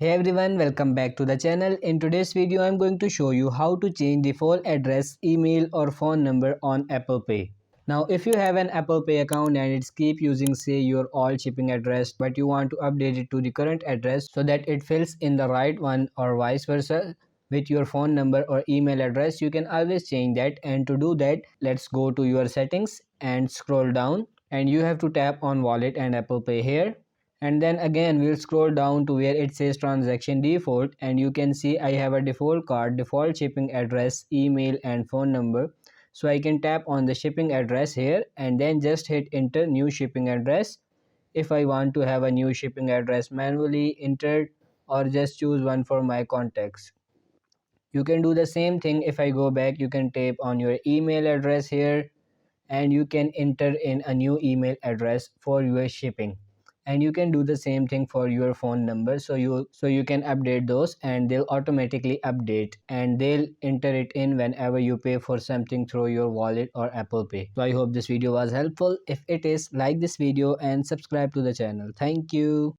Hey everyone, welcome back to the channel. In today's video, I'm going to show you how to change default address, email or phone number on Apple Pay. Now, if you have an Apple Pay account and it's keep using say your old shipping address but you want to update it to the current address so that it fills in the right one or vice versa with your phone number or email address, you can always change that. And to do that, let's go to your settings and scroll down, and you have to tap on wallet and Apple Pay here, and then again we'll scroll down to where it says transaction default, and you can see I have a default card, default shipping address, email and phone number. So I can tap on the shipping address here and then just hit enter new shipping address. If I want to have a new shipping address manually entered, or just choose one for my contacts. You can do the same thing. If I go back, you can tap on your email address here and you can enter in a new email address for your shipping, and you can do the same thing for your phone number. So you can update those and they'll automatically update and they'll enter it in whenever you pay for something through your wallet or Apple Pay. So I hope this video was helpful. If it is, like this video and subscribe to the channel. Thank you.